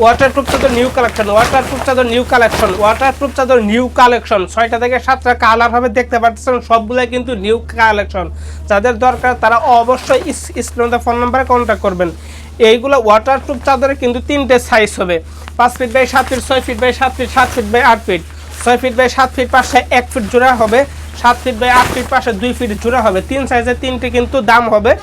Waterproof চাদর new collection, waterproof চাদর new collection, waterproof চাদর নিউ কালেকশন। 6টা থেকে 7টা কালার হবে, দেখতে পাচ্ছেন সবগুলাই কিন্তু নিউ কালেকশন। যাদের দরকার তারা অবশ্যই স্ক্রিনে ফোন নাম্বারে কন্ট্যাক্ট করবেন। এইগুলো ওয়াটারপ্রুফ চাদরে কিন্তু 3টে সাইজ হবে, 5 feet by 7 feet, 6 feet by 7 feet, 7 feet by 8 feet, 6 feet by 7 feet পাশে 1 ফিট জোড়া হবে, 7 ফিট বাই 8 ফিট পাশে 2 ফিট জোড়া হবে। 3 সাইজের 3টে কিন্তু দাম হবে,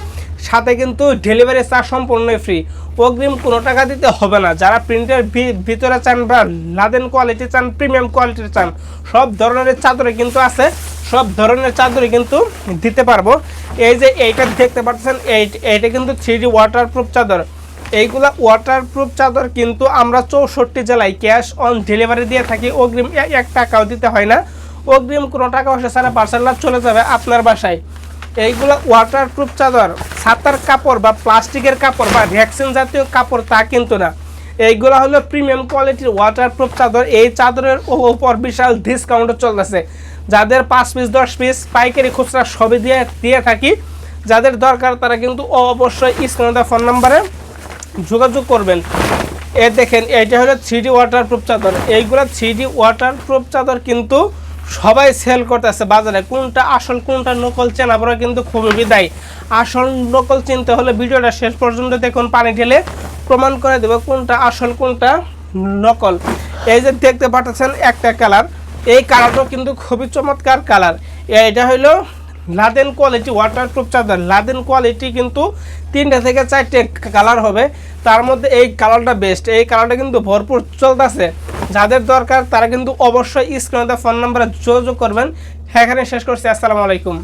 সাথে কিন্তু ডেলিভারি চার্জ সম্পূর্ণই ফ্রি, অগ্রিম কোনো টাকা দিতে হবে না। যারা প্রিন্টের ভিতরে চান বা লাদেন কোয়ালিটি চান, প্রিমিয়াম কোয়ালিটির চান, সব ধরনের চাদরে কিন্তু আছে, সব ধরনের চাদরে কিন্তু দিতে পারবো। এই যে এইটা দেখতে পাচ্ছেন, এইটা কিন্তু 3D ওয়াটারপ্রুফ চাদর। এইগুলা ওয়াটারপ্রুফ চাদর কিন্তু আমরা 64 জেলায় ক্যাশ অন ডেলিভারি দিয়ে থাকি, অগ্রিম 1 টাকাও দিতে হয় না। অগ্রিম কোনো টাকা পয়সা ছাড়া পার্সেল চলে যাবে আপনার বাসায়। এইগুলো ওয়াটারপ্রুফ চাদর ছাতার কাপড় বা প্লাস্টিকের কাপড় বা ভ্যাকসিন জাতীয় কাপড় তা কিন্তু না, এইগুলো হলো প্রিমিয়াম কোয়ালিটির ওয়াটারপ্রুফ চাদর। এই চাদরের উপর বিশাল ডিসকাউন্ট চলতেছে। যাদের 5 পিস 10 পিস পাইকারি খুচরা সবই দিয়ে থাকি, যাদের দরকার তারা কিন্তু অবশ্যই স্ক্রিনে ফোন নাম্বারে যোগাযোগ করবেন। দেখেন এইটা হলো 3D ওয়াটারপ্রুফ চাদর। এইগুলো 3D ওয়াটারপ্রুফ চাদর কিন্তু সবাই সেল করতেছে বাজারে। কোনটা আসল কোনটা নকল চেনা পড়া কিন্তু খুবই দায়ী। আসল নকল চিনতে হলে ভিডিওটা শেষ পর্যন্ত দেখুন, পানি ঢেলে প্রমাণ করে দেবো কোনটা আসল কোনটা নকল। এই যে দেখতে পাচ্ছেন একটা কালার, এই কালারটাও কিন্তু খুবই চমৎকার কালার। এটা হলো লাদেন কোয়ালিটি ওয়াটারপ্রুফ চাদর। লাদেন কোয়ালিটি কিন্তু 3টে থেকে 4টে কালার হবে, তার মধ্যে এই কালারটা বেস্ট। এই কালারটা কিন্তু ভরপুর চলতেছে। যাদের দরকার তারা কিন্তু অবশ্যই স্ক্রিনে ফোন নাম্বারে যোগাযোগ করবেন। এখানে শেষ করছি, আসসালামু আলাইকুম।